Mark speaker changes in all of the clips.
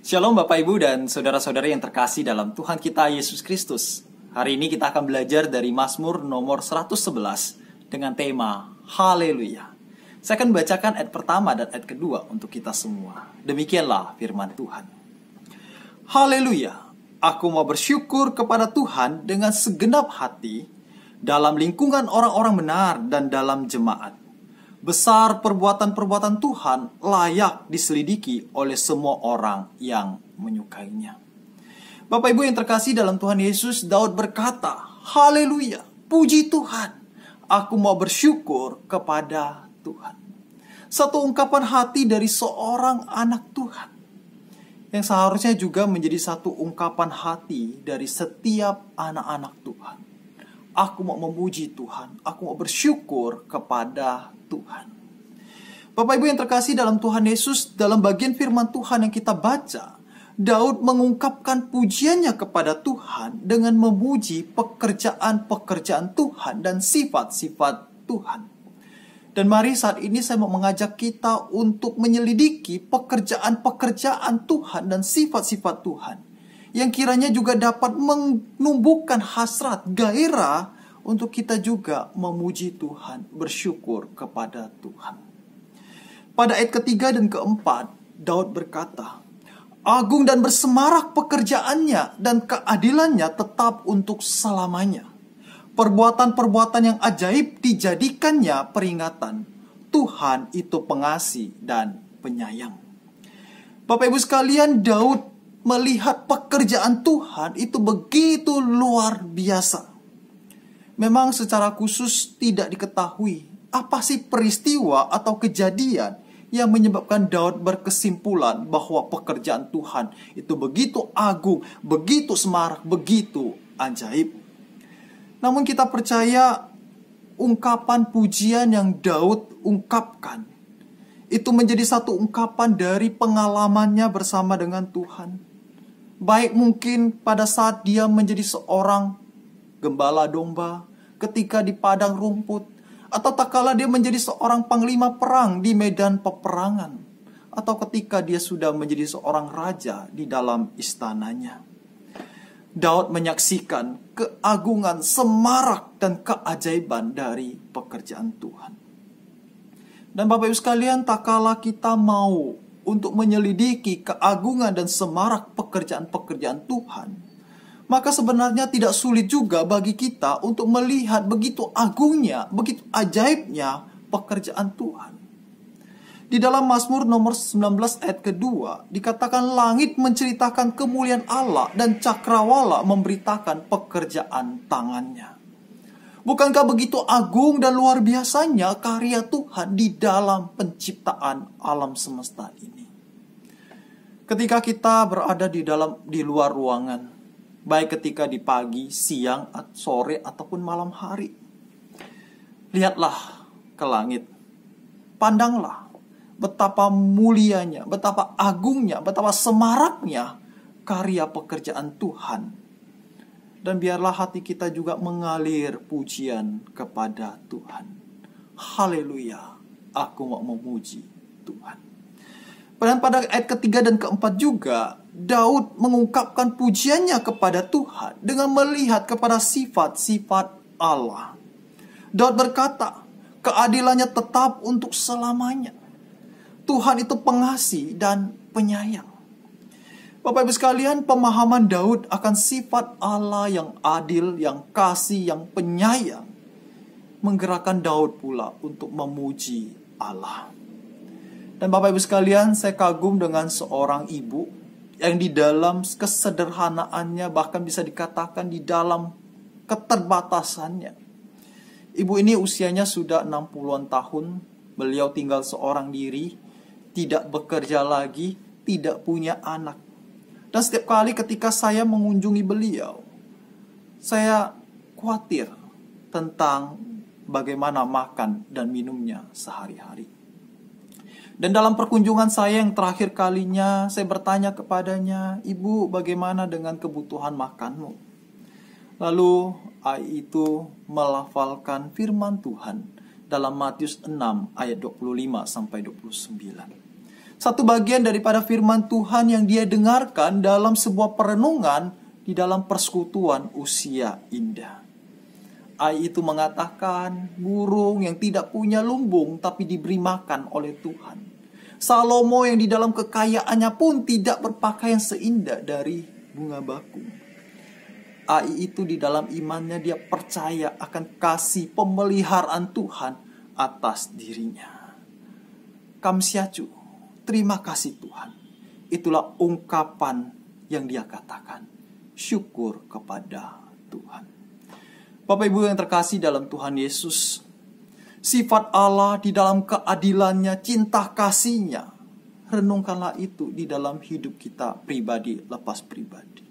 Speaker 1: Shalom Bapak Ibu dan saudara-saudari yang terkasih dalam Tuhan kita Yesus Kristus. Hari ini kita akan belajar dari Mazmur nomor 111 dengan tema Haleluya. Saya akan bacakan ayat pertama dan ayat kedua untuk kita semua. Demikianlah firman Tuhan. Haleluya, aku mau bersyukur kepada Tuhan dengan segenap hati dalam lingkungan orang-orang benar dan dalam jemaat. Besar perbuatan-perbuatan Tuhan layak diselidiki oleh semua orang yang menyukainya. Bapak Ibu yang terkasih dalam Tuhan Yesus, Daud berkata, Haleluya, puji Tuhan, aku mau bersyukur kepada Tuhan. Satu ungkapan hati dari seorang anak Tuhan, yang seharusnya juga menjadi satu ungkapan hati dari setiap anak-anak Tuhan. Aku mau memuji Tuhan, aku mau bersyukur kepada Tuhan. Bapak Ibu yang terkasih dalam Tuhan Yesus, dalam bagian firman Tuhan yang kita baca, Daud mengungkapkan pujiannya kepada Tuhan dengan memuji pekerjaan-pekerjaan Tuhan dan sifat-sifat Tuhan. Dan mari saat ini saya mau mengajak kita untuk menyelidiki pekerjaan-pekerjaan Tuhan dan sifat-sifat Tuhan, yang kiranya juga dapat menumbuhkan hasrat, gairah untuk kita juga memuji Tuhan, bersyukur kepada Tuhan. Pada ayat ketiga dan keempat, Daud berkata, agung dan bersemarak pekerjaannya dan keadilannya tetap untuk selamanya. Perbuatan-perbuatan yang ajaib dijadikannya peringatan. Tuhan itu pengasih dan penyayang. Bapak Ibu sekalian, Daud melihat pekerjaan Tuhan itu begitu luar biasa. Memang secara khusus tidak diketahui apa sih peristiwa atau kejadian yang menyebabkan Daud berkesimpulan bahwa pekerjaan Tuhan itu begitu agung, begitu semarak, begitu ajaib. Namun kita percaya ungkapan pujian yang Daud ungkapkan itu menjadi satu ungkapan dari pengalamannya bersama dengan Tuhan. Baik mungkin pada saat dia menjadi seorang gembala domba ketika di padang rumput, atau tak kala dia menjadi seorang panglima perang di medan peperangan, atau ketika dia sudah menjadi seorang raja di dalam istananya. Daud menyaksikan keagungan, semarak, dan keajaiban dari pekerjaan Tuhan. Dan Bapak Ibu sekalian, tak kala kita mau untuk menyelidiki keagungan dan semarak pekerjaan-pekerjaan Tuhan, maka sebenarnya tidak sulit juga bagi kita untuk melihat begitu agungnya, begitu ajaibnya pekerjaan Tuhan. Di dalam Mazmur nomor 19 ayat kedua, dikatakan langit menceritakan kemuliaan Allah dan cakrawala memberitakan pekerjaan tangannya. Bukankah begitu agung dan luar biasanya karya Tuhan di dalam penciptaan alam semesta ini? Ketika kita berada di luar ruangan, baik ketika di pagi, siang, sore, ataupun malam hari, lihatlah ke langit. Pandanglah betapa mulianya, betapa agungnya, betapa semaraknya karya pekerjaan Tuhan. Dan biarlah hati kita juga mengalir pujian kepada Tuhan. Haleluya, aku mau memuji Tuhan. Dan pada ayat ketiga dan keempat juga, Daud mengungkapkan pujiannya kepada Tuhan dengan melihat kepada sifat-sifat Allah. Daud berkata, keadilannya tetap untuk selamanya. Tuhan itu pengasih dan penyayang. Bapak Ibu sekalian, pemahaman Daud akan sifat Allah yang adil, yang kasih, yang penyayang menggerakkan Daud pula untuk memuji Allah. Dan Bapak Ibu sekalian, saya kagum dengan seorang ibu yang di dalam kesederhanaannya, bahkan bisa dikatakan di dalam keterbatasannya. Ibu ini usianya sudah 60-an tahun, beliau tinggal seorang diri, tidak bekerja lagi, tidak punya anak. Dan setiap kali ketika saya mengunjungi beliau, saya khawatir tentang bagaimana makan dan minumnya sehari-hari. Dan dalam perkunjungan saya yang terakhir kalinya, saya bertanya kepadanya, Ibu, bagaimana dengan kebutuhan makanmu? Lalu ai itu melafalkan firman Tuhan dalam Matius 6 ayat 25 sampai 29. Satu bagian daripada firman Tuhan yang dia dengarkan dalam sebuah perenungan di dalam persekutuan usia indah. Ayat itu mengatakan, burung yang tidak punya lumbung tapi diberi makan oleh Tuhan. Salomo yang di dalam kekayaannya pun tidak berpakaian seindah dari bunga bakung. Ayat itu di dalam imannya dia percaya akan kasih pemeliharaan Tuhan atas dirinya. Kamsiacu, terima kasih Tuhan. Itulah ungkapan yang dia katakan. Syukur kepada Tuhan. Bapak Ibu yang terkasih dalam Tuhan Yesus, sifat Allah di dalam keadilannya, cinta kasihnya, renungkanlah itu di dalam hidup kita pribadi lepas pribadi.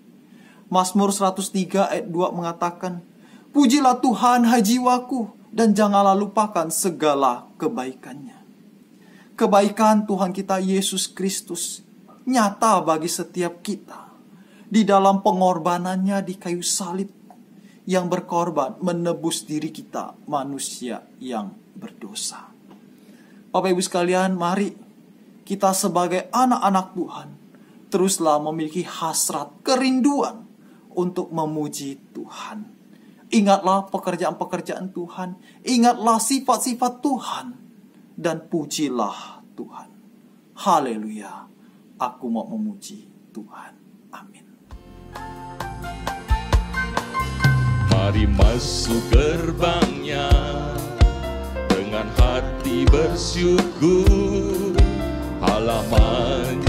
Speaker 1: Mazmur 103 ayat 2 mengatakan, pujilah Tuhan hai jiwaku, dan janganlah lupakan segala kebaikannya. Kebaikan Tuhan kita Yesus Kristus nyata bagi setiap kita di dalam pengorbanannya di kayu salib, yang berkorban menebus diri kita, manusia yang berdosa. Bapak Ibu sekalian, mari kita sebagai anak-anak Tuhan teruslah memiliki hasrat, kerinduan untuk memuji Tuhan. Ingatlah pekerjaan-pekerjaan Tuhan, ingatlah sifat-sifat Tuhan, dan pujilah Tuhan. Haleluya, aku mau memuji Tuhan. Amin.
Speaker 2: Mari masuk gerbangnya dengan hati bersyukur, halaman